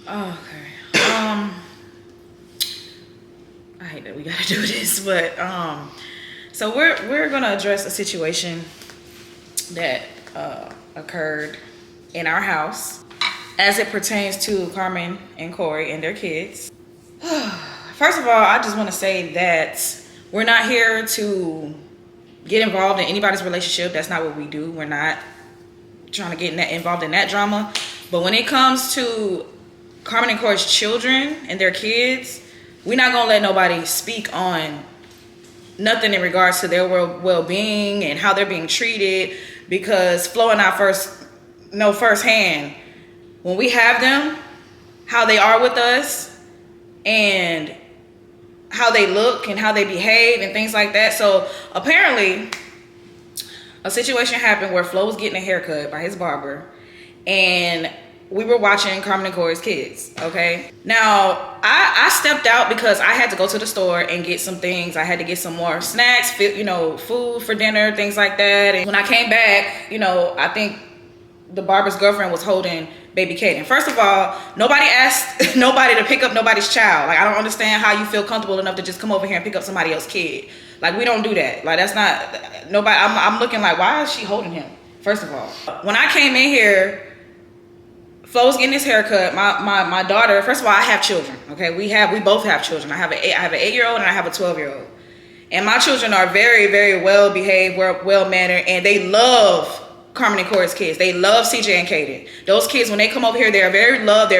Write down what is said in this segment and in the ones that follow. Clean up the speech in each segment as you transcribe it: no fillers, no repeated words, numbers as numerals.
Okay. I hate that we gotta do this, but so we're gonna address a situation that occurred in our house as it pertains to Carmen and Corey and their kids. First of all, I just want to say that we're not here to get involved in anybody's relationship. That's not what we do. We're not trying to get involved in that drama. But when it comes to Carmen and Corey's children and their kids, we're not gonna let nobody speak on nothing in regards to their well-being and how they're being treated, because Flo and I know firsthand when we have them, how they are with us and how they look and how they behave and things like that. So apparently a situation happened where Flo was getting a haircut by his barber and we were watching Carmen and Corey's kids, okay? Now, I stepped out because I had to go to the store and get some things. I had to get some more snacks, food for dinner, things like that. And when I came back, I think the barber's girlfriend was holding baby Kaden. First of all, nobody asked nobody to pick up nobody's child. Like, I don't understand how you feel comfortable enough to just come over here and pick up somebody else's kid. Like, we don't do that. Like, that's not, nobody, I'm looking like, why is she holding him? First of all, when I came in here, Flo was getting his haircut. My daughter, first of all, I have children, okay? We both have children. I have an 8-year-old and I have a 12-year-old. And my children are very, very well behaved, well mannered, and they love Carmen and Corey's kids. They love CJ and Kaden. Those kids, when they come over here, they're very loved,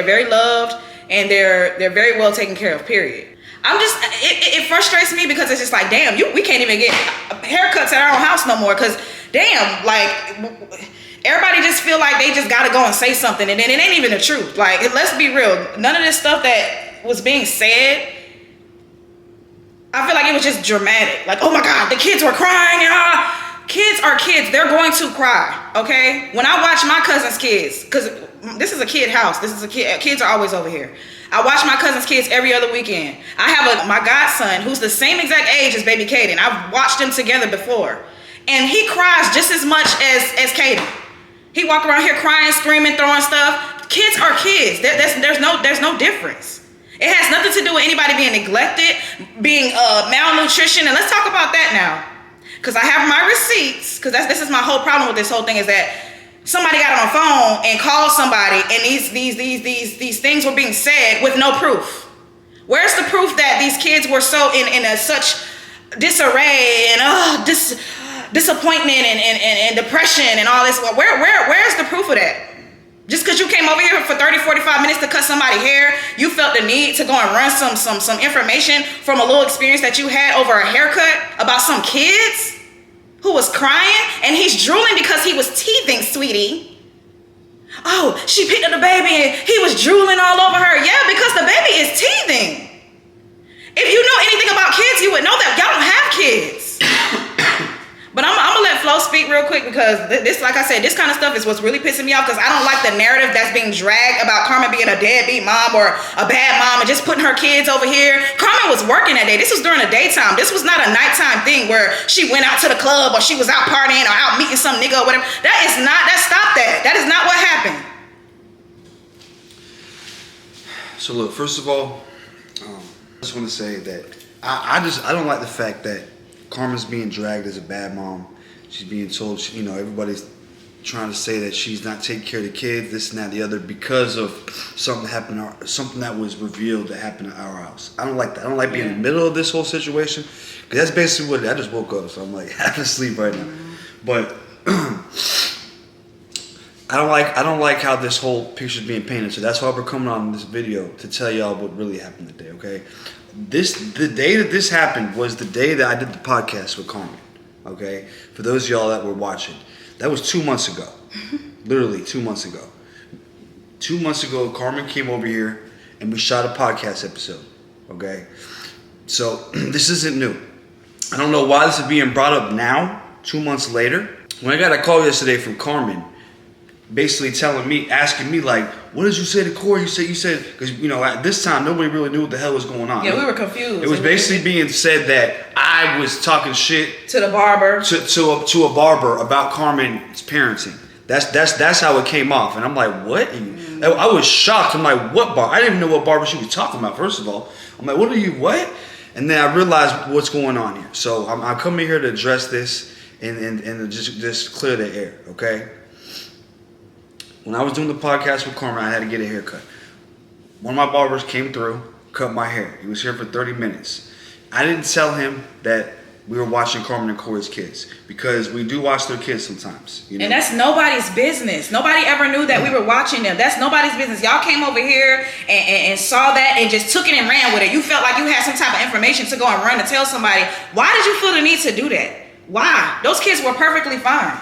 and they're very well taken care of, period. It frustrates me because it's just like, damn, we can't even get haircuts at our own house no more, because damn, like, everybody just feel like they just gotta go and say something, and then it ain't even the truth. Like, let's be real. None of this stuff that was being said, I feel like it was just dramatic. Like, oh my God, the kids were crying. Kids are kids. They're going to cry, okay? When I watch my cousin's kids, because this is a kid house. Kids are always over here. I watch my cousin's kids every other weekend. I have my godson who's the same exact age as baby Kaden. I've watched them together before. And he cries just as much as Kaden. He walk around here crying, screaming, throwing stuff. Kids are kids. There's no difference. It has nothing to do with anybody being neglected, being malnutrition. And let's talk about that now. Because I have my receipts. Because this is my whole problem with this whole thing, is that somebody got on the phone and called somebody, and these things were being said with no proof. Where's the proof that these kids were so in such disarray and disappointment and depression and all this? Where's the proof of that? Just because you came over here for 30-45 minutes to cut somebody's hair, you felt the need to go and run some information from a little experience that you had over a haircut about some kids who was crying, and he's drooling because he was teething, sweetie. Oh, she picked up the baby and he was drooling all over her. Yeah, because the baby is teething. If you know anything about kids, you would know that y'all don't have kids. But I'm gonna let Flo speak real quick, because this, like I said, this kind of stuff is what's really pissing me off, because I don't like the narrative that's being dragged about Carmen being a deadbeat mom or a bad mom and just putting her kids over here. Carmen was working that day. This was during the daytime. This was not a nighttime thing where she went out to the club or she was out partying or out meeting some nigga or whatever. Stop that. That is not what happened. So look, first of all, I just want to say that I don't like the fact that Carmen's being dragged as a bad mom. She's being told, everybody's trying to say that she's not taking care of the kids, this and that, the other, because of something that happened, something that was revealed that happened at our house. I don't like that. I don't like being in the middle of this whole situation, because that's basically what I just woke up, so I'm like half asleep right now. But I don't like how this whole picture's being painted. So that's why we're coming on this video, to tell y'all what really happened today, okay? The day that this happened was the day that I did the podcast with Carmen, okay? For those of y'all that were watching, that was 2 months ago. Literally 2 months ago. 2 months ago, Carmen came over here and we shot a podcast episode, okay? So this isn't new. I don't know why this is being brought up now, 2 months later. When I got a call yesterday from Carmen, basically asking me like, what did you say to Corey? You said, because at this time nobody really knew what the hell was going on. Yeah, we were confused. It was basically being said that I was talking shit to the barber, to a barber about Carmen's parenting. That's how it came off, and I'm like, what? I was shocked. I'm like, what bar? I didn't even know what barber she was talking about. First of all, I'm like, what are you? What? And then I realized what's going on here. So I'm coming here to address this and just clear the air. Okay. When I was doing the podcast with Carmen, I had to get a haircut. One of my barbers came through, cut my hair. He was here for 30 minutes. I didn't tell him that we were watching Carmen and Corey's kids because we do watch their kids sometimes. You know? And that's nobody's business. Nobody ever knew that we were watching them. That's nobody's business. Y'all came over here and saw that and just took it and ran with it. You felt like you had some type of information to go and run to tell somebody. Why did you feel the need to do that? Why? Those kids were perfectly fine.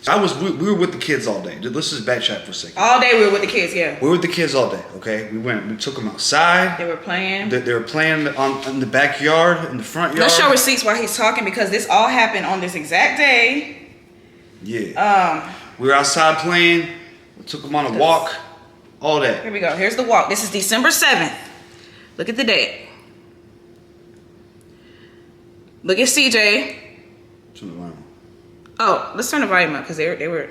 We were with the kids all day. Let's just backtrack for a second. All day we were with the kids, yeah. We were with the kids all day, okay? We took them outside. They were playing. They were playing in the backyard, in the front yard. Let's show receipts while he's talking because this all happened on this exact day. Yeah. We were outside playing. We took them on a walk. All that. Here we go. Here's the walk. This is December 7th. Look at the date. Look at CJ. Turn the volume on. Oh, let's turn the volume up because they were.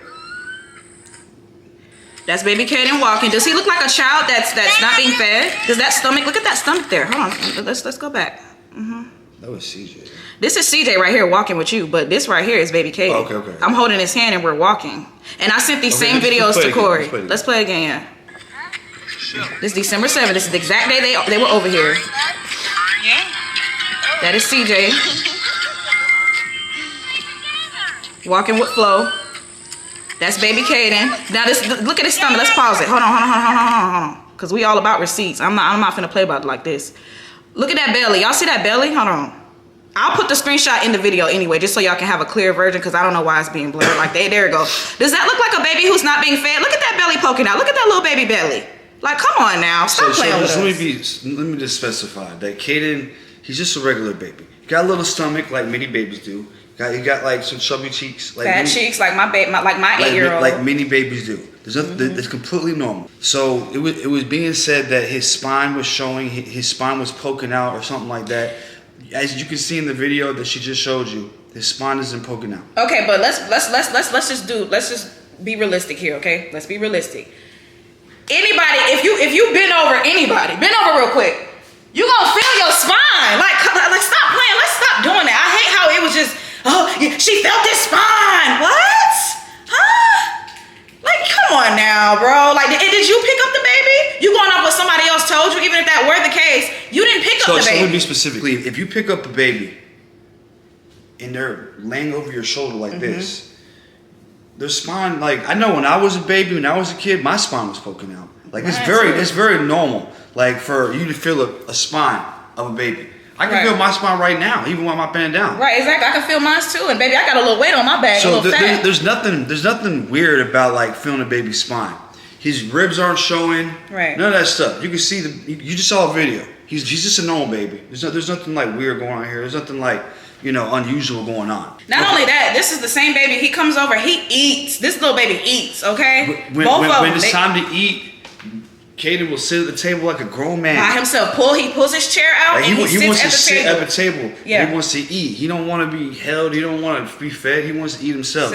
That's baby Kaden walking. Does he look like a child that's not being fed? Does that stomach? Look at that stomach there. Hold on. Let's go back. That was CJ. This is CJ right here walking with you, but this right here is baby Kaden. Oh, okay. I'm holding his hand and we're walking. And I sent these same videos to Corey. Let's play it again. Yeah. This is December 7th. This is the exact day they were over here. That is CJ. Walking with Flo. That's baby Kaden. Now look at his stomach. Let's pause it. Hold on. Because we all about receipts. I'm not finna play about it like this. Look at that belly. Y'all see that belly? Hold on. I'll put the screenshot in the video anyway, just so y'all can have a clear version, because I don't know why it's being blurred. Like, there it go. Does that look like a baby who's not being fed? Look at that belly poking out. Look at that little baby belly. Like, come on now. Stop playing with us. Let me just specify that Kaden, he's just a regular baby. He got a little stomach like many babies do. He got like some chubby cheeks, like fat cheeks, like my 8-year-old, like many babies do. There's nothing. It's completely normal. So it was being said that his spine was showing, his spine was poking out or something like that. As you can see in the video that she just showed you, his spine isn't poking out. Okay, but let's just be realistic here. Okay, let's be realistic. Anybody, if you bend over real quick, you gonna feel your spine. Like stop playing. Let's stop doing that. I hate how it was just. Oh, she felt his spine. What? Huh? Like, come on now, bro. Like, did you pick up the baby? You going off what somebody else told you? Even if that were the case, you didn't pick up the baby. So let me be specifically. If you pick up a baby and they're laying over your shoulder like this, their spine, like, I know when I was a baby, when I was a kid, my spine was poking out. Like, it's very normal, like, for you to feel a spine of a baby. I can feel my spine right now, even while I'm bent down. Right, exactly. I can feel mine too, and baby, I got a little weight on my back. So there's nothing weird about like feeling a baby's spine. His ribs aren't showing. Right. None of that stuff. You can see you just saw a video. He's just a normal baby. There's nothing like weird going on here. There's nothing like unusual going on. Not only that, this is the same baby. He comes over. He eats. This little baby eats. Okay. When it's time to eat, Kaden will sit at the table like a grown man. By himself. He pulls his chair out and he wants to sit at the table. Yeah. He wants to eat. He don't want to be held. He don't want to be fed. He wants to eat himself.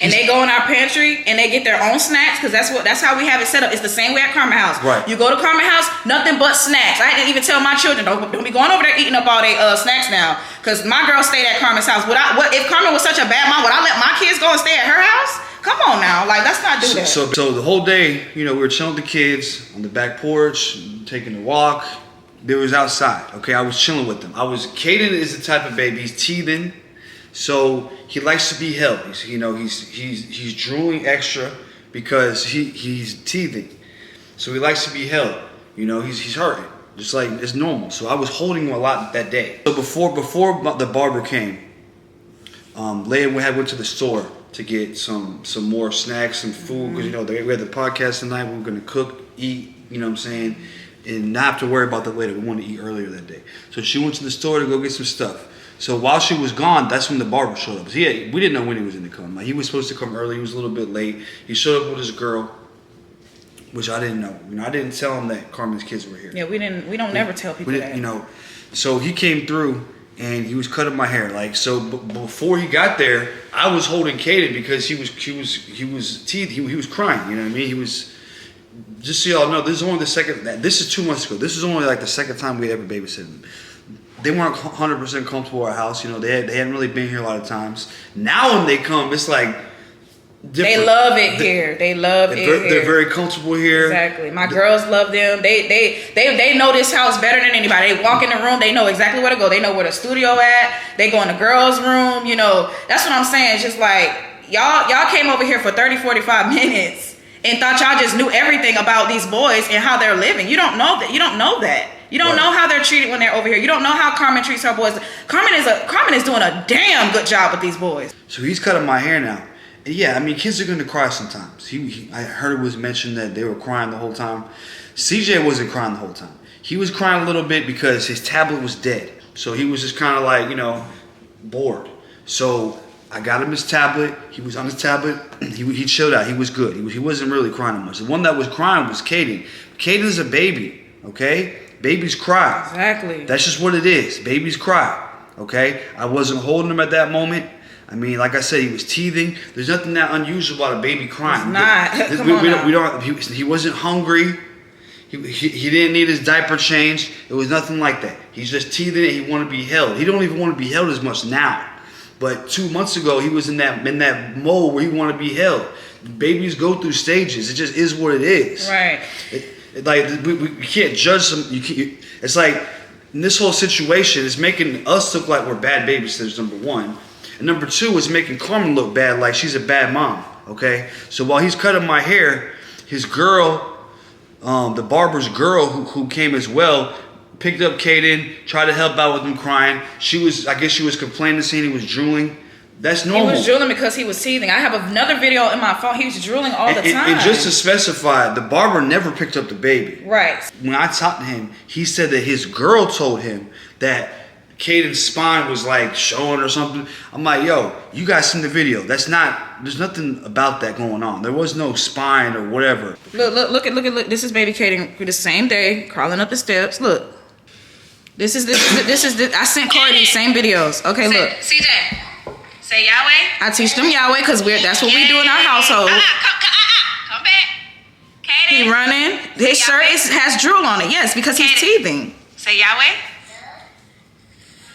And they go in our pantry and they get their own snacks because that's how we have it set up. It's the same way at Carmen house. Right. You go to Carmen house, nothing but snacks. I didn't even tell my children don't be going over there eating up all their snacks now. Because my girl stayed at Carmen's house. If Carmen was such a bad mom, would I let my kids go and stay at her house? Come on now, like let's not do that. So the whole day, we were chilling with the kids on the back porch, taking a walk. They was outside. Okay, I was chilling with them. Kaden is the type of baby. He's teething, so he likes to be held. He's drooling extra because he's teething, so he likes to be held. He's hurting, just like it's normal. So I was holding him a lot that day. So before the barber came, Leia went to the store to get some more snacks, some food, because we had the podcast tonight. We were gonna cook, eat, you know what I'm saying, and not have to worry about that later. We wanted to eat earlier that day, so she went to the store to go get some stuff. So while she was gone, that's when the barber showed up. We didn't know when he was going to come. Like, he was supposed to come early. He was a little bit late. He showed up with his girl, which I didn't know. I didn't tell him that Carmen's kids were here. Yeah, we don't never tell people that. So he came through, and he was cutting my hair. Like, so before he got there, I was holding Kaden because he was crying. You know what I mean? He was. Just so y'all know, this is only the second. This is 2 months ago. This is only like the second time we ever babysitted them. They weren't 100% comfortable at our house. You know, they hadn't really been here a lot of times. Now when they come, it's like different. They love it here. They love it here. They're very comfortable here. Exactly. My girls love them. They know this house better than anybody. They walk in the room, they know exactly where to go. They know where the studio at. They go in the girls' room. You know, that's what I'm saying. It's just like y'all came over here for 30, 45 minutes. And thought y'all just knew everything about these boys and how they're living. You don't know that. You don't know that. You don't know how they're treated when they're over here. You don't know how Carmen treats her boys. Carmen is doing a damn good job with these boys. So he's cutting my hair now. And yeah, I mean, kids are going to cry sometimes. I heard it was mentioned that they were crying the whole time. CJ wasn't crying the whole time. He was crying a little bit because his tablet was dead. So he was just kind of like, you know, bored. So I got him his tablet. He was on his tablet. He chilled out. He was good. He wasn't really crying much. The one that was crying was Kaden. Kaden's a baby, okay? Babies cry. Exactly. That's just what it is. Babies cry, okay? I wasn't holding him at that moment. I mean, like I said, he was teething. There's nothing that unusual about a baby crying. It's not. He wasn't hungry. He didn't need his diaper changed. It was nothing like that. He's just teething and he wanted to be held. He don't even want to be held as much now. But 2 months ago, he was in that mode where he wanted to be held. Babies go through stages. It just is what it is. Right. We can't judge them. It's like in this whole situation, it's making us look like we're bad babysitters, number one. And number two, it's making Carmen look bad, like she's a bad mom. Okay? So while he's cutting my hair, his girl, the barber's girl who came as well, picked up Kaden, tried to help out with him crying. I guess she was complaining, saying he was drooling. That's normal. He was drooling because he was teething. I have another video in my phone. He was drooling all the time. And just to specify, the barber never picked up the baby. Right. When I talked to him, he said that his girl told him that Kaden's spine was like showing or something. I'm like, yo, you guys seen the video. There's nothing about that going on. There was no spine or whatever. Look. This is baby Kaden the same day, crawling up the steps. Look. This is I sent Corey these same videos. Okay, look. CJ, say Yahweh. I teach them Yahweh because that's what we do in our household. Come back. Kaden. He running. His shirt has drool on it. Yes, because he's teething. Say Yahweh.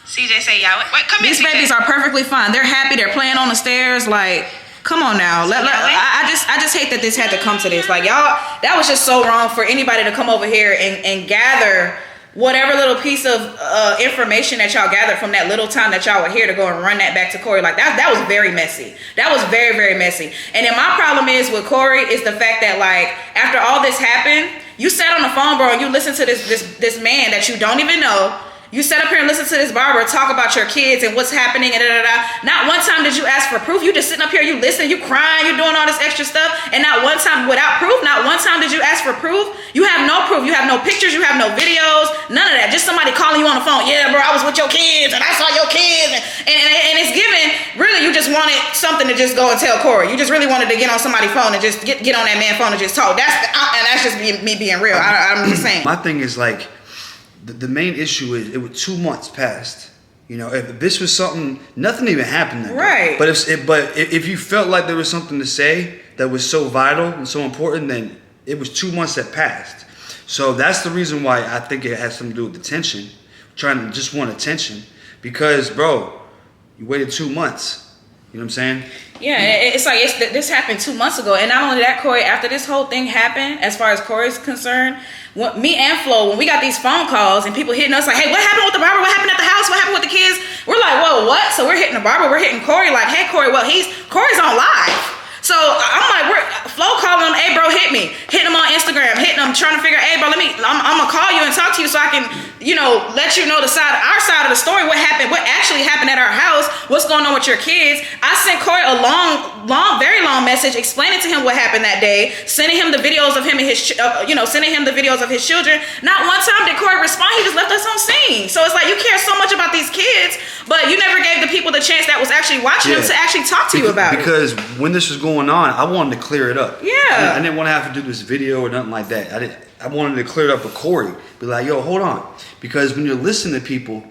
CJ, say Yahweh. Wait, come here. These babies are perfectly fine. They're happy. They're playing on the stairs. Like, come on now. I just hate that this had to come to this. Like, y'all, that was just so wrong for anybody to come over here and gather whatever little piece of information that y'all gathered from that little time that y'all were here to go and run that back to Corey. Like that was very messy. That was very, very messy. And then my problem is with Corey is the fact that like after all this happened, you sat on the phone, bro, and you listened to this man that you don't even know. You sat up here and listened to this barber talk about your kids and what's happening and Not one time did you ask for proof. You just sitting up here, you listening, you crying, you doing all this extra stuff, and not one time without proof, not one time did you ask for proof. You have no proof. You have no pictures. You have no videos. None of that. Just somebody calling you on the phone. Yeah, bro, I was with your kids and I saw your kids. And it's given, really, you just wanted something to just go and tell Corey. You just really wanted to get on somebody's phone and just get on that man's phone and just talk. That's just me being real. I'm just saying. My thing is like, the main issue is it was 2 months past. You know, if this was something, nothing even happened then. Right. But if you felt like there was something to say that was so vital and so important, then it was 2 months that passed. So that's the reason why I think it has something to do with attention, trying to just want attention. Because, bro, you waited 2 months. You know what I'm saying? Yeah, it's like this happened 2 months ago. And not only that, Corey, after this whole thing happened, as far as Corey's concerned, me and Flo, when we got these phone calls and people hitting us like, hey, what happened with the barber? What happened at the house? What happened with the kids? We're like, whoa, what? So we're hitting the barber. We're hitting Corey like, hey, Corey, well, Corey's on live. So I'm like, Flo calling him, hey, bro, hit me. Hitting him on Instagram, hitting him, trying to figure, hey, bro, I'm going to call you and talk to you so I can, let you know our side of the story, what happened, what actually happened at our house, what's going on with your kids. I sent Corey a very long message explaining to him what happened that day, sending him the videos of him and his, sending him the videos of his children. Not one time did Corey respond. He just left us on scene. So it's like you care so much about these kids, but you never gave the people the chance that was actually watching them to actually talk to you about it. Because when this was going on, I wanted to clear it up. Yeah. I didn't want to have to do this video or nothing like that. I wanted to clear it up with Corey. Be like, yo, hold on. Because when you're listening to people,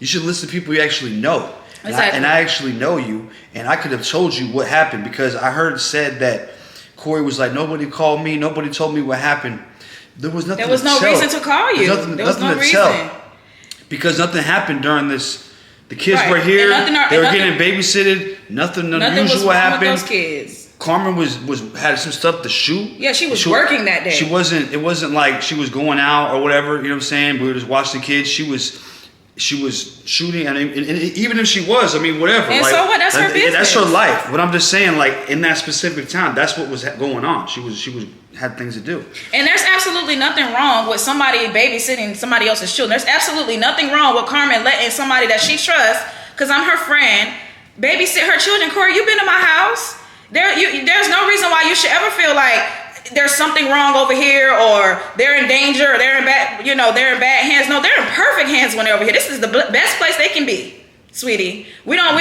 You should listen to people you actually know. Exactly. And I actually know you, and I could have told you what happened because I heard it said that Corey was like, nobody called me, nobody told me what happened. There was nothing. There was no reason to call you. There was no reason. Because nothing happened during this. The kids Right. were here. They were getting babysitted. Nothing unusual happened. With those kids. Carmen had some stuff to shoot. Yeah, she was working that day. It wasn't like she was going out or whatever, you know what I'm saying? We were just watching the kids. She was shooting, and even if she was, I mean, whatever. And like, so what? That's her business. That's her life. But I'm just saying, like, in that specific time, that's what was going on. She had things to do. And there's absolutely nothing wrong with somebody babysitting somebody else's children. There's absolutely nothing wrong with Carmen letting somebody that she trusts, because I'm her friend, babysit her children. Corey, you've been to my house. There's no reason why you should ever feel like there's something wrong over here, or they're in danger, or they're in bad hands. No, they're in perfect hands when they're over here. This is the best place they can be, sweetie. We have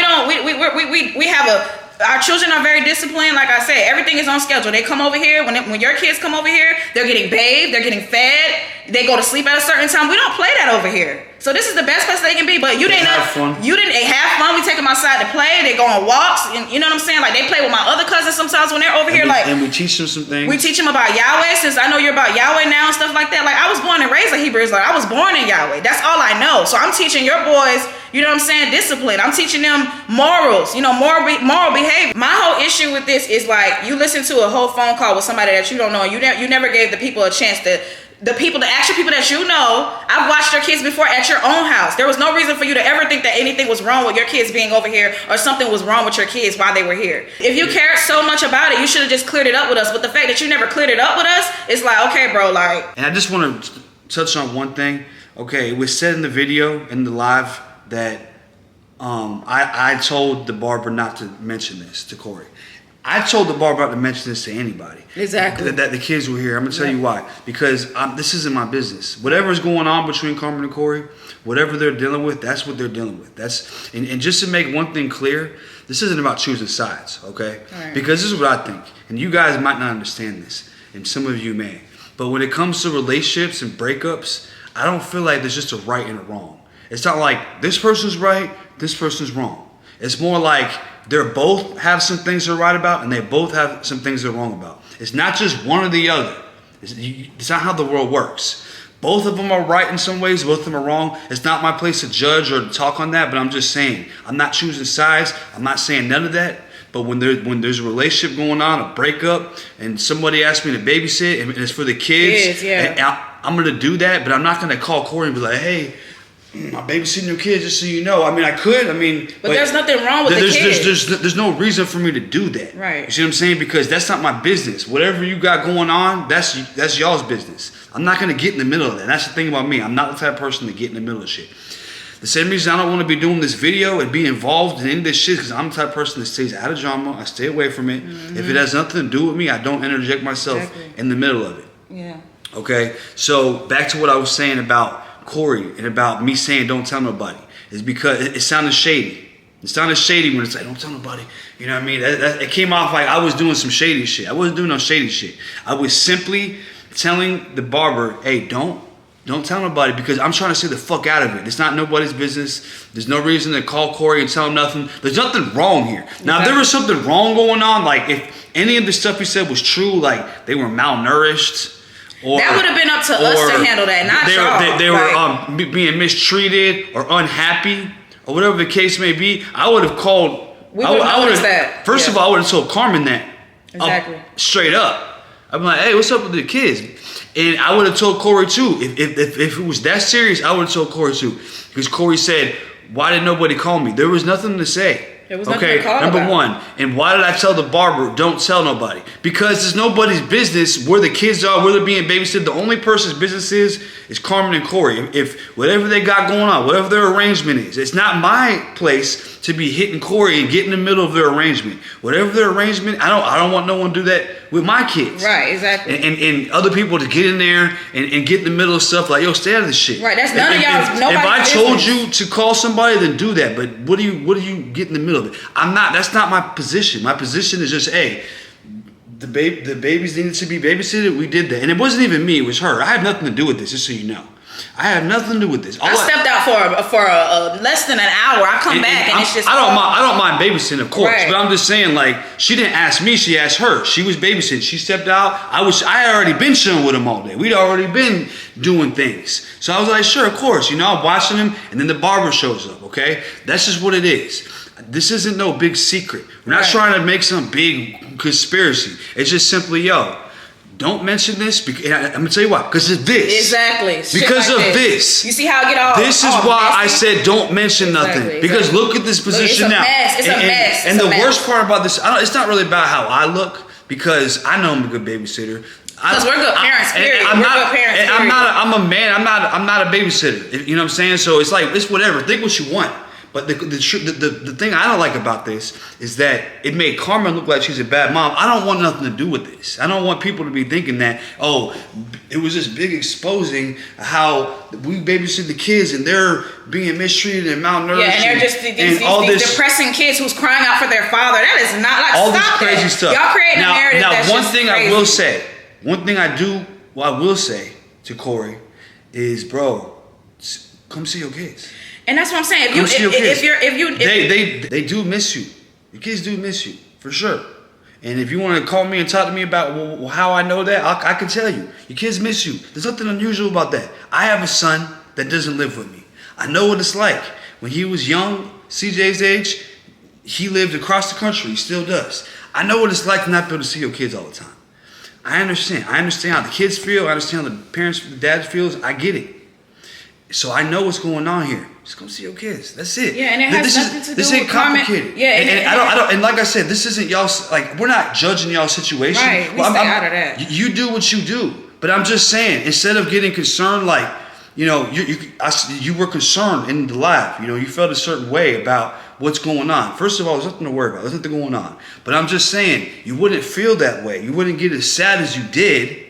our children are very disciplined. Like I said, everything is on schedule. They come over here when your kids come over here, they're getting bathed, they're getting fed, they go to sleep at a certain time. We don't play that over here. So this is the best place they can be. But they have fun. They have fun. We take them outside to play. They go on walks. And you know what I'm saying? Like, they play with my other cousins sometimes when they're over here. And we teach them some things. We teach them about Yahweh, since I know you're about Yahweh now and stuff like that. Like, I was born and raised a Hebrew Israelite. I was born in Yahweh. That's all I know. So I'm teaching your boys, you know what I'm saying, discipline. I'm teaching them morals, moral behavior. My whole issue with this is, like, you listen to a whole phone call with somebody that you don't know, and you never gave the people a chance to. The actual people that you know, I've watched your kids before at your own house. There was no reason for you to ever think that anything was wrong with your kids being over here, or something was wrong with your kids while they were here. If you cared so much about it, you should have just cleared it up with us. But the fact that you never cleared it up with us, it's like, okay, bro, like. And I just want to touch on one thing. Okay, it was said in the video, in the live, that I told the barber not to mention this to Corey. I told the barber not to mention this to anybody. Exactly. That the kids were here. I'm going to tell you why. Because this isn't my business. Whatever's going on between Carmen and Corey, whatever they're dealing with, that's what they're dealing with. And just to make one thing clear, this isn't about choosing sides, okay? Right. Because this is what I think. And you guys might not understand this, and some of you may. But when it comes to relationships and breakups, I don't feel like there's just a right and a wrong. It's not like this person's right, this person's wrong. It's more like they both have some things they're right about, and they both have some things they're wrong about. It's not just one or the other. It's not how the world works. Both of them are right in some ways, both of them are wrong. It's not my place to judge or to talk on that, but I'm just saying, I'm not choosing sides. I'm not saying none of that. But when there's a relationship going on, a breakup, and somebody asks me to babysit, and it's for the kids, and I'm going to do that, but I'm not going to call Corey and be like, hey, I'm babysitting your kids, just so you know. I mean, I could. But there's nothing wrong with the kids. There's no reason for me to do that. Right. You see what I'm saying? Because that's not my business. Whatever you got going on, that's y'all's business. I'm not going to get in the middle of that. That's the thing about me. I'm not the type of person to get in the middle of shit. The same reason I don't want to be doing this video and be involved in any of this shit, because I'm the type of person that stays out of drama. I stay away from it. Mm-hmm. If it has nothing to do with me, I don't interject myself in the middle of it. Yeah. Okay? So back to what I was saying about Corey and about me saying don't tell nobody, is because it sounded shady. It sounded shady when it's like, don't tell nobody. You know what I mean? It came off like I was doing some shady shit. I wasn't doing no shady shit. I was simply telling the barber, hey, don't tell nobody, because I'm trying to stay the fuck out of it. It's not nobody's business. There's no reason to call Corey and tell him nothing. There's nothing wrong here. Now, if there was something wrong going on, like if any of the stuff he said was true, like they were malnourished, or that would have been up to us to handle that, not y'all. They were being mistreated or unhappy or whatever the case may be. I would have called. We would have noticed that. First of all, I would have told Carmen that. Exactly. Straight up. I'm like, hey, what's up with the kids? And I would have told Corey too. If it was that serious, I would have told Corey too. Because Corey said, why did nobody call me? There was nothing to say. There was nothing to call number about. One. And why did I tell the barber, don't tell nobody? Because it's nobody's business where the kids are, where they're being babysitted. The only person's business is Carmen and Corey. If whatever they got going on, whatever their arrangement is, it's not my place to be hitting Corey and get in the middle of their arrangement. Whatever their arrangement, I don't want no one to do that with my kids. Right, exactly. And other people to get in there and get in the middle of stuff like, yo, stay out of this shit. Right, that's none of y'all's, nobody's If I business. told you to call somebody, then do that. But what do you get in the middle of it? That's not my position. My position is just, hey, the babies needed to be babysitted. We did that. And it wasn't even me, it was her. I have nothing to do with this, just so you know. I have nothing to do with this. I stepped out for a less than an hour. I come back and it's just. I don't mind babysitting, of course, Right. but I'm just saying, like, she didn't ask me. She asked her. She was babysitting. She stepped out. I had already been chilling with him all day. We'd already been doing things. So I was like, sure, of course. You know, I'm watching him, and then the barber shows up. Okay, that's just what it is. This isn't no big secret. We're not trying to make some big conspiracy. It's just simply, yo, don't mention this. Because, I'm gonna tell you why. Because of this. Exactly. Because of this. You see how I get all. This is why I said don't mention nothing. Because look at this position now. It's a mess. And the worst part about this, it's not really about how I look, because I know I'm a good babysitter. Because we're good parents, period. I'm a man. I'm not a babysitter. You know what I'm saying? So it's like, it's whatever. Think what you want. But the thing I don't like about this is that it made Carmen look like she's a bad mom. I don't want nothing to do with this. I don't want people to be thinking that, oh, it was this big exposing how we babysit the kids and they're being mistreated and malnourished. Yeah, and they're just these depressing kids who's crying out for their father. That is not like, all stop this crazy stuff. Y'all creating a narrative that's one just thing crazy. I will say to Corey is, bro, come see your kids. And that's what I'm saying. They do miss you. Your kids do miss you, for sure. And if you want to call me and talk to me about how I know that, I can tell you. Your kids miss you. There's nothing unusual about that. I have a son that doesn't live with me. I know what it's like. When he was young, CJ's age, he lived across the country. He still does. I know what it's like to not be able to see your kids all the time. I understand. I understand how the kids feel. I understand how the parents, the dad feels. I get it. So I know what's going on here. Just come see your kids. That's it. Yeah, and it has nothing to do with this ain't complicated. Yeah, and I don't. And like I said, this isn't y'all's. Like, we're not judging y'all's situation. Right. We stay out of that. You do what you do. But I'm just saying, instead of getting concerned, like, you know, you were concerned in the live. You know, you felt a certain way about what's going on. First of all, there's nothing to worry about. There's nothing going on. But I'm just saying, you wouldn't feel that way. You wouldn't get as sad as you did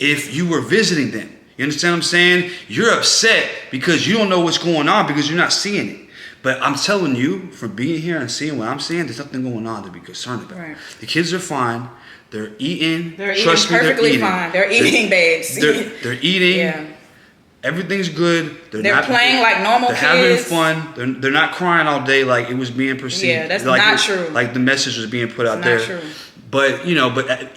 if you were visiting them. You understand what I'm saying? You're upset because you don't know what's going on because you're not seeing it. But I'm telling you, from being here and seeing what I'm seeing, there's nothing going on to be concerned about. Right. The kids are fine. They're eating. They're eating perfectly fine. They're eating, babes. They're eating. Yeah. Everything's good. They're playing like normal kids. They're having fun. They're not crying all day like it was being perceived. Yeah, that's like not true. Like the message was being put out It's there. not true. But, you know,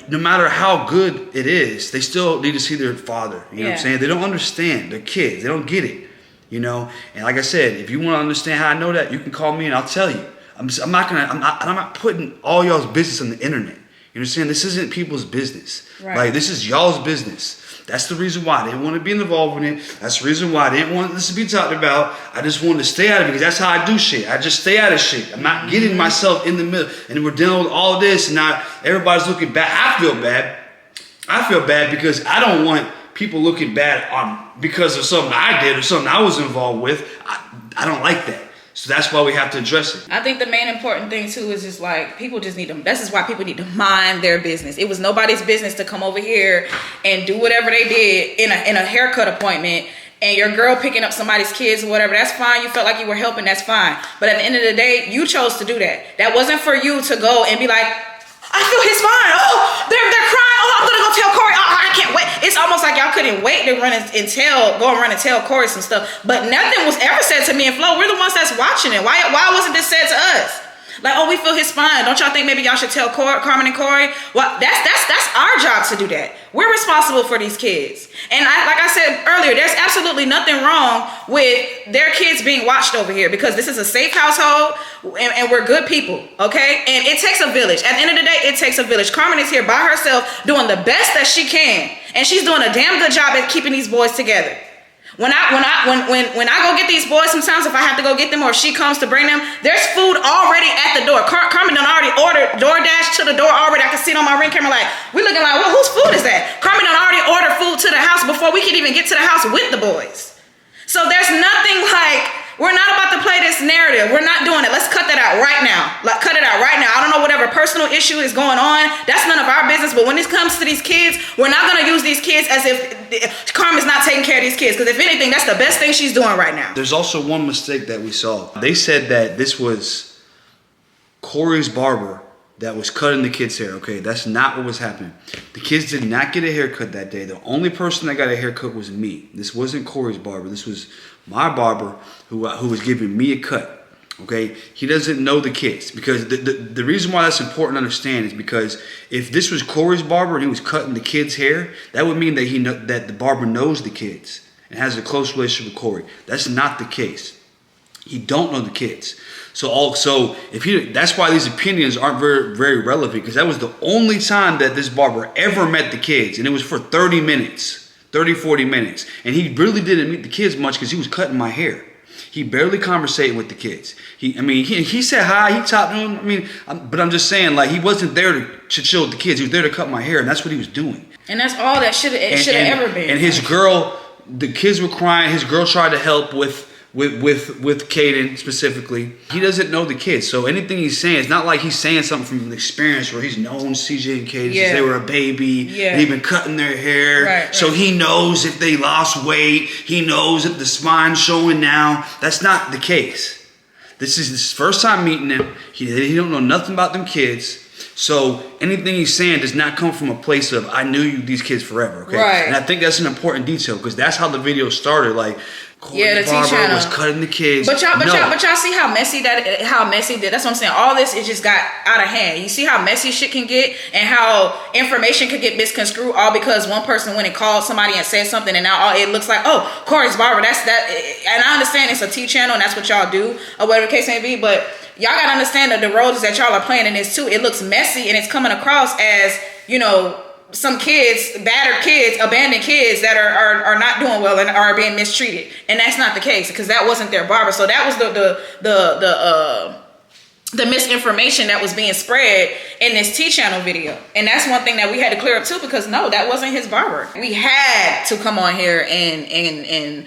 no matter how good it is, they still need to see their father. You know what I'm saying? They don't understand. They're kids. They don't get it. You know? And like I said, if you want to understand how I know that, you can call me and I'll tell you. I'm not putting all y'all's business on the internet. You understand? This isn't people's business. Right. Like, this is y'all's business. That's the reason why I didn't want to be involved in it. That's the reason why I didn't want this to be talked about. I just wanted to stay out of it because that's how I do shit. I just stay out of shit. I'm not getting myself in the middle. And we're dealing with all of this and now everybody's looking bad. I feel bad. I feel bad because I don't want people looking bad because of something I did or something I was involved with. I don't like that. So that's why we have to address it. I think the main important thing too is just like people just need to. This is why people need to mind their business. It was nobody's business to come over here and do whatever they did in a haircut appointment. And your girl picking up somebody's kids or whatever, that's fine. You felt like you were helping, that's fine. But at the end of the day, you chose to do that. That wasn't for you to go and be like, I feel his fine. Oh, they're crying. Oh, I'm gonna go tell Corey. Oh, I can't wait. It's almost like y'all couldn't wait to go and run and tell Corey some stuff. But nothing was ever said to me and Flo. We're the ones that's watching it. Why wasn't this said to us? Like, oh, we feel his spine. Don't y'all think maybe y'all should tell Carmen and Corey? Well, that's our job to do that. We're responsible for these kids. And like I said earlier, there's absolutely nothing wrong with their kids being watched over here because this is a safe household and we're good people, okay? And it takes a village. At the end of the day, it takes a village. Carmen is here by herself doing the best that she can. And she's doing a damn good job at keeping these boys together. When I go get these boys, sometimes if I have to go get them or if she comes to bring them, there's food already at the door. Carmen done already ordered DoorDash to the door already. I can see it on my Ring camera like, we looking like, well, whose food is that? Carmen done already ordered food to the house before we could even get to the house with the boys. So there's nothing like, we're not about to play this narrative. We're not doing it. Let's cut that out right now. Like, cut it out right now. I don't know whatever personal issue is going on. That's none of our business. But when it comes to these kids, we're not going to use these kids as if Carmen's not taking care of these kids. Because if anything, that's the best thing she's doing right now. There's also one mistake that we saw. They said that this was Corey's barber that was cutting the kids' hair, okay? That's not what was happening. The kids did not get a haircut that day. The only person that got a haircut was me. This wasn't Corey's barber. This was my barber who was giving me a cut, okay? He doesn't know the kids, because the reason why that's important to understand is because if this was Corey's barber and he was cutting the kids' hair, that would mean that that the barber knows the kids and has a close relationship with Corey. That's not the case. He don't know the kids. So that's why these opinions aren't very, very relevant, because that was the only time that this barber ever met the kids, and it was for 30 minutes, 40 minutes. And he really didn't meet the kids much because he was cutting my hair. He barely conversated with the kids. He said hi, he talked to them. But I'm just saying, like, he wasn't there to chill with the kids. He was there to cut my hair, and that's what he was doing. And that's all that should have ever been. And his girl, the kids were crying. His girl tried to help with Caden specifically. He doesn't know the kids, so anything he's saying, it's not like he's saying something from an experience where he's known CJ and Caden since they were a baby. Yeah. They've been cutting their hair, right. So he knows if they lost weight. He knows if the spine's showing now. That's not the case. This is his first time meeting them. He don't know nothing about them kids. So anything he's saying does not come from a place of I knew these kids forever. Okay, right. And I think that's an important detail, because that's how the video started. Like, Corey the barber was cutting the kids. But y'all see how messy that's what I'm saying. All this, it just got out of hand. You see how messy shit can get, and how information could get misconstrued, all because one person went and called somebody and said something, and now it looks like, oh, Corey's barber, that's that. And I understand it's a T channel and that's what y'all do, or whatever the case may be, but y'all gotta understand that the roles that y'all are playing in this too. It looks messy, and it's coming across as, you know, some kids, battered kids, abandoned kids that are not doing well and are being mistreated, and that's not the case, because that wasn't their barber. So that was the misinformation that was being spread in this T channel video, and that's one thing that we had to clear up too, because no, that wasn't his barber. We had to come on here and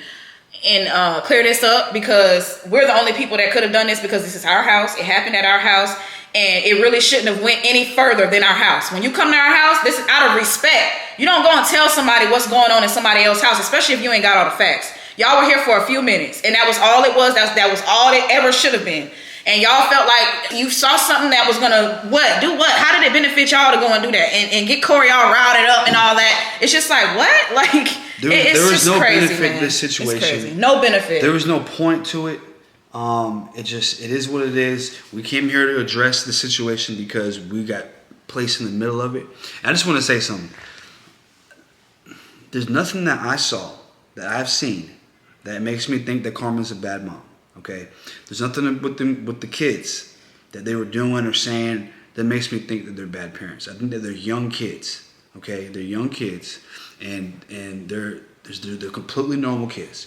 clear this up, because we're the only people that could have done this, because this is our house. It happened at our house. And it really shouldn't have went any further than our house. When you come to our house, this is out of respect. You don't go and tell somebody what's going on in somebody else's house, especially if you ain't got all the facts. Y'all were here for a few minutes, and that was all it was. That was all it ever should have been. And y'all felt like you saw something that was gonna do what? How did it benefit y'all to go and do that and get Corey all routed up and all that? It's just like, what? Like, there was no benefit in this situation. It's crazy. No benefit. There was no point to it. It is what it is. We came here to address the situation because we got placed in the middle of it. And I just want to say something. There's nothing that I saw, that I've seen, that makes me think that Carmen's a bad mom. Okay? There's nothing with the kids that they were doing or saying that makes me think that they're bad parents. I think that they're young kids. Okay? They're young kids, and they're completely normal kids.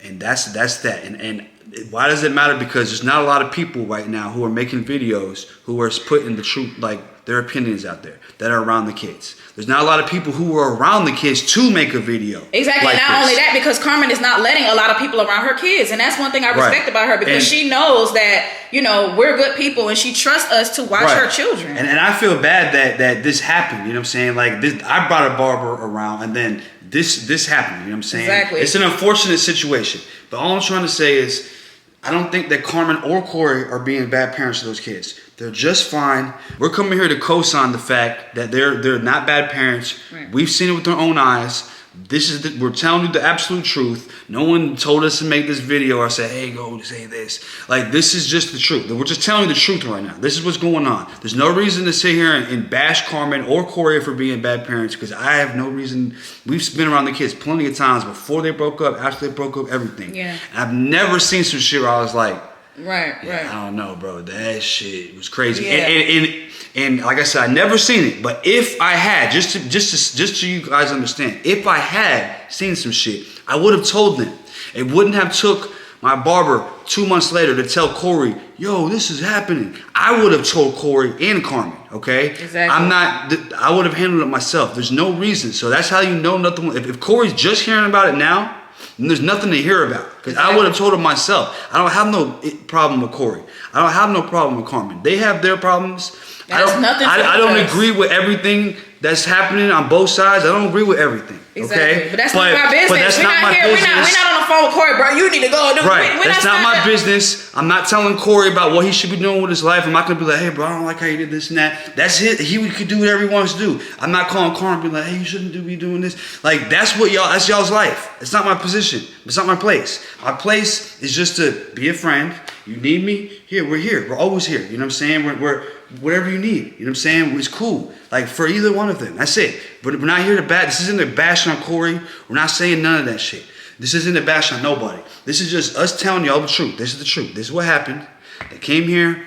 And that's that. And why does it matter? Because there's not a lot of people right now who are making videos who are putting the truth, like their opinions out there, that are around the kids. There's not a lot of people who are around the kids to make a video. Exactly. Like not only that, because Carmen is not letting a lot of people around her kids. And that's one thing I respect about her, because she knows that, you know, we're good people, and she trusts us to watch her children. And I feel bad that this happened. You know what I'm saying? Like, this, I brought a barber around, and then this happened. You know what I'm saying? Exactly. It's an unfortunate situation. But all I'm trying to say is, I don't think that Carmen or Corey are being bad parents to those kids. They're just fine. We're coming here to co-sign the fact that they're not bad parents. Right. We've seen it with our own eyes. We're telling you the absolute truth. No one told us to make this video or say, hey, go say this. Like, this is just the truth. We're just telling you the truth right now. This is what's going on. There's no reason to sit here and bash Carmen or Corey for being bad parents, because I have no reason. We've been around the kids plenty of times before they broke up, after they broke up, everything. Yeah. And I've never seen some shit where I was like, right. I don't know, bro. That shit was crazy. Yeah. And like I said, I never seen it. But if I had, just so you guys understand, if I had seen some shit, I would have told them. It wouldn't have took my barber 2 months later to tell Corey, yo, this is happening. I would have told Corey and Carmen, okay? Exactly. I would have handled it myself. There's no reason. So that's how you know nothing. If Corey's just hearing about it now, then there's nothing to hear about. Because I would have told him myself. I don't have no problem with Corey. I don't have no problem with Carmen. They have their problems. I don't agree with everything that's happening on both sides. I don't agree with everything. Exactly. But that's not my business. We're not here. We're not on the phone with Corey, bro. You need to go and do right. That's not my business. I'm not telling Corey about what he should be doing with his life. I'm not gonna be like, hey, bro, I don't like how you did this and that. That's it. He could do whatever he wants to do. I'm not calling Carmen and be like, hey, you shouldn't be doing this. Like that's y'all's life. It's not my position. It's not my place. My place is just to be a friend. You need me? Here, we're here. We're always here. You know what I'm saying? We're whatever you need. You know what I'm saying? It's cool. Like for either one of them. That's it. But we're not here to this isn't a bash on Corey. We're not saying none of that shit. This isn't a bash on nobody. This is just us telling y'all the truth. This is the truth. This is what happened. They came here.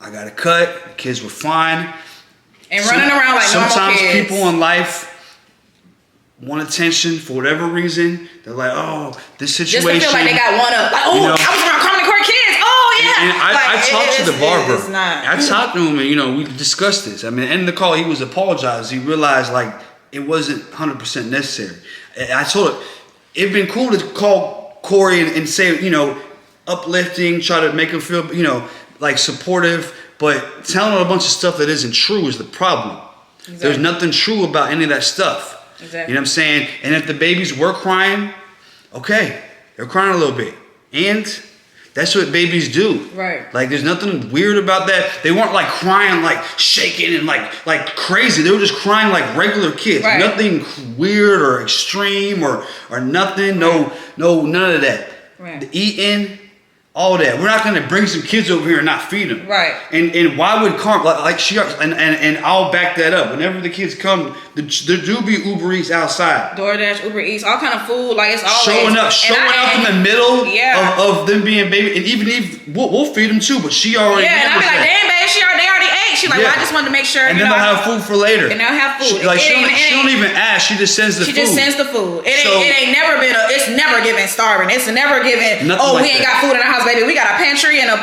I got a cut. The kids were fine. And running around like normal kids. Sometimes people in life want attention for whatever reason. They're like, oh, this situation. Just to feel like they got one up. Like, oh, I was around Carmen and Corey kids. Oh, yeah. And I talked to the barber. It's not. I talked to him and, we discussed this. I mean, at the end of the call, he was apologizing. He realized, like, it wasn't 100% necessary. And I told him, it'd been cool to call Corey and say, uplifting, try to make him feel, like supportive. But telling him a bunch of stuff that isn't true is the problem. Exactly. There's nothing true about any of that stuff. Exactly. You know what I'm saying? And if the babies were crying, okay, they're crying a little bit. And that's what babies do. Right. Like there's nothing weird about that. They weren't like crying, like shaking and like crazy. They were just crying like regular kids. Right. Nothing weird or extreme or nothing. Right. No, none of that. Right. The eating, all that. We're not gonna bring some kids over here and not feed them. Right. And why would Carmen and I'll back that up. Whenever the kids come, there do be Uber Eats outside. DoorDash, Uber Eats, all kind of food. Like it's always showing up in the middle of them being baby. And even we'll feed them too. But she already. Yeah, and I'll be like, damn, babe, they already ate. She's like, well, I just wanted to make sure. And then they'll have food for later. And they'll have food. She don't even ask. She just sends the food. She just sends the food. It ain't never been. It's never given starving. It's never given. We ain't got food in the house, baby. We got a pantry and a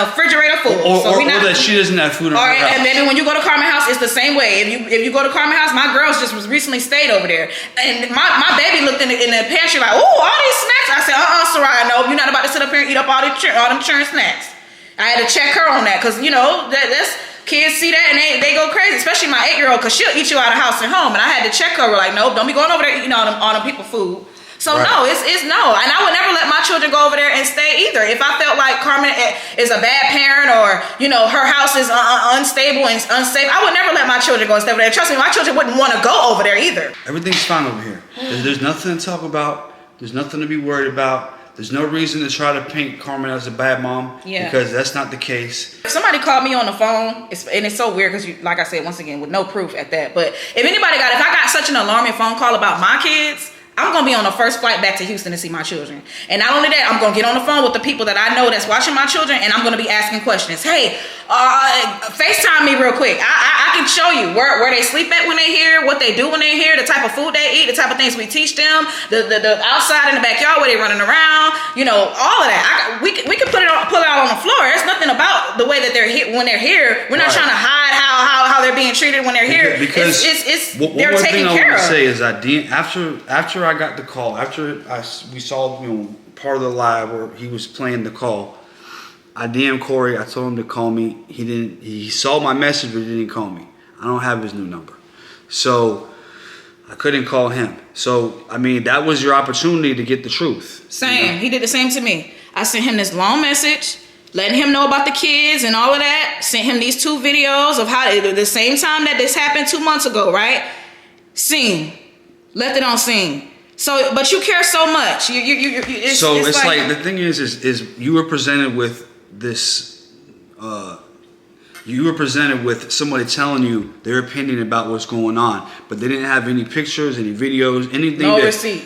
refrigerator full. Or that she doesn't have food in her house. And maybe when you go to Carmen house, it's the same way. If you go to Carmen house, my girls just was recently stayed over there, and my baby looked in the pantry like, oh, all these snacks. I said, Soraya, no, you're not about to sit up here and eat up all them churn snacks. I had to check her on that because that's kids see that and they go crazy, especially my 8-year-old, because she'll eat you out of house and home, and I had to check her. We're like, nope, don't be going over there eating all them people food. So right. No, it's no. And I would never let my children go over there and stay either. If I felt like Carmen is a bad parent or, her house is unstable and unsafe, I would never let my children go and stay over there. Trust me, my children wouldn't want to go over there either. Everything's fine over here. There's nothing to talk about. There's nothing to be worried about. There's no reason to try to paint Carmen as a bad mom because that's not the case. If somebody called me on the phone, and it's so weird because, like I said, once again, with no proof at that. But if I got such an alarming phone call about my kids, I'm going to be on the first flight back to Houston to see my children. And not only that, I'm going to get on the phone with the people that I know that's watching my children, and I'm going to be asking questions. Hey, FaceTime me real quick. I can show you where they sleep at when they here, what they do when they here, the type of food they eat, the type of things we teach them, the outside in the backyard where they running around, all of that. We can pull it out on the floor. There's nothing about the way that they're here when they're here. We're not trying to hide how they're being treated when they're here. Because they're taken care of. One thing I want to say is after I got the call, after we saw part of the live where he was playing the call, I DM'd Corey. I told him to call me. He saw my message, but he didn't call me. I don't have his new number, so I couldn't call him. So I mean, that was your opportunity to get the truth. Same. He did the same to me. I sent him this long message, letting him know about the kids and all of that. Sent him these 2 videos of how the same time that this happened 2 months ago, right? Seen, left it on scene. So, but you care so much. It's like the thing is you were presented with this. You were presented with somebody telling you their opinion about what's going on, but they didn't have any pictures, any videos, anything.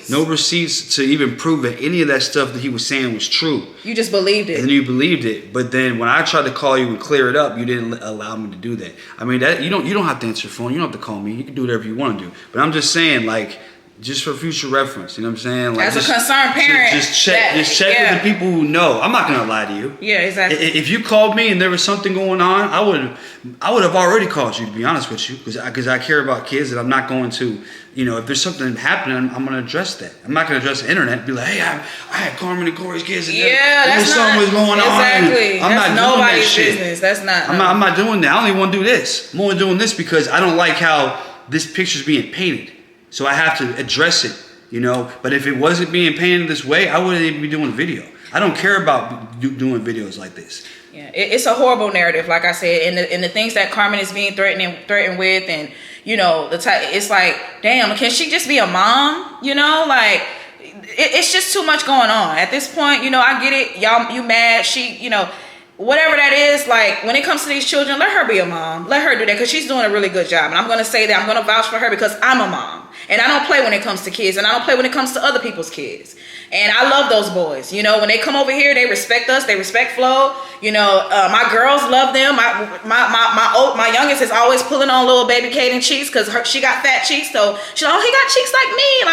No receipts to even prove that any of that stuff that he was saying was true. You just believed it. And you believed it, but then when I tried to call you and clear it up, you didn't allow me to do that. I mean, that you don't have to answer your phone. You don't have to call me. You can do whatever you want to do. But I'm just saying, like, just for future reference, you know what I'm saying? Like, as a concerned parent, just check with the people who know. I'm not gonna lie to you. Yeah, exactly. If you called me and there was something going on, I would have already called you, to be honest with you, because I care about kids, and I'm not going to, if there's something happening, I'm gonna address that. I'm not gonna address the internet and be like, hey, I had Carmen and Corey's kids, and that's something was going on. Exactly. I'm that's not nobody's doing that business. That's not. I'm not doing that. I don't even want to do this. I'm only doing this because I don't like how this picture's being painted. So I have to address it, you know. But if it wasn't being painted this way, I wouldn't even be doing video. I don't care about doing videos like this. Yeah, it's a horrible narrative, like I said, and the things that Carmen is being threatened with, and you know, it's like, damn, can she just be a mom? You know, like it's just too much going on at this point. You know, I get it, y'all, you mad, she, you know, whatever that is. Like when it comes to these children, let her be a mom, let her do that, because she's doing a really good job, and I'm gonna say that, I'm gonna vouch for her because I'm a mom. And I don't play when it comes to kids, and I don't play when it comes to other people's kids. And I love those boys. You know, when they come over here, they respect us. They respect Flo. You know, my girls love them. My youngest is always pulling on little baby Kaden cheeks because she got fat cheeks. So she's like, oh, he got cheeks like me.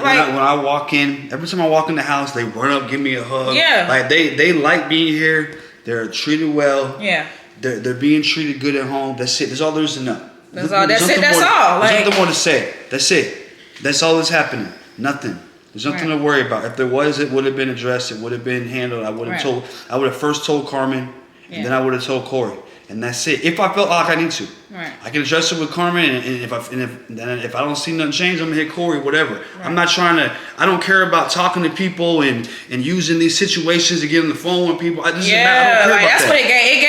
Like when I walk in, every time I walk in the house, they run up, give me a hug. Yeah. Like they like being here. They're treated well. Yeah. They're being treated good at home. That's it. That's all there is to know. That's all. That's it. There's nothing more to say. That's it. That's all that's happening. Nothing. There's nothing to worry about. If there was, it would have been addressed. It would have been handled. I would have first told Carmen, and then I would have told Corey, and that's it. If I felt like I need to, I can address it with Carmen, and if I don't see nothing change, I'm gonna hit Corey, whatever. Right. I'm not trying to. I don't care about talking to people and using these situations to get on the phone with people. I don't care about that's that. what it gave. It gave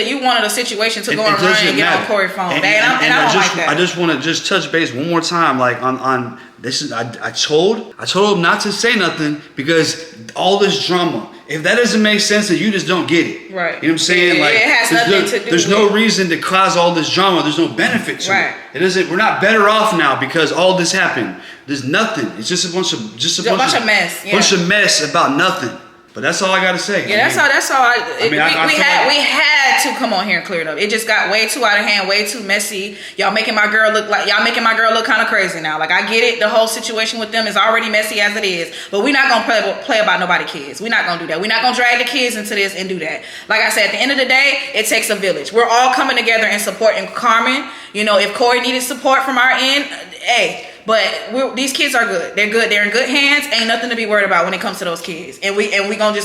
you wanted a situation to go and run and get on Corey's phone, and I don't like that. I just want to touch base one more time, like on. This is I told him not to say nothing because all this drama. If that doesn't make sense, then you just don't get it. Right. You know what I'm saying? It has nothing to do. There's no reason to cause all this drama. There's no benefit to it. It doesn't. We're not better off now because all this happened. There's nothing. It's just a bunch of mess. Yeah. Bunch of mess about nothing. But that's all I gotta say. Yeah, that's all. We had to come on here and clear it up. It just got way too out of hand, way too messy. Y'all making my girl look kind of crazy now. Like I get it, the whole situation with them is already messy as it is, but we're not gonna play about nobody's kids. We're not gonna do that. We're not gonna drag the kids into this and do that. Like I said, at the end of the day, it takes a village. We're all coming together and supporting Carmen. You know, if Corey needed support from our end, hey. But these kids are good. They're good. They're in good hands. Ain't nothing to be worried about when it comes to those kids. And we gonna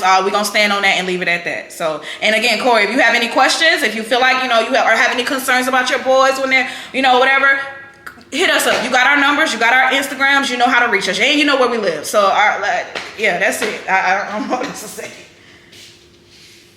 stand on that and leave it at that. So, and again, Corey, if you have any questions, if you feel like you have any concerns about your boys when they're whatever, hit us up. You got our numbers. You got our Instagrams. You know how to reach us, and you know where we live. So, that's it. I don't know what else to say.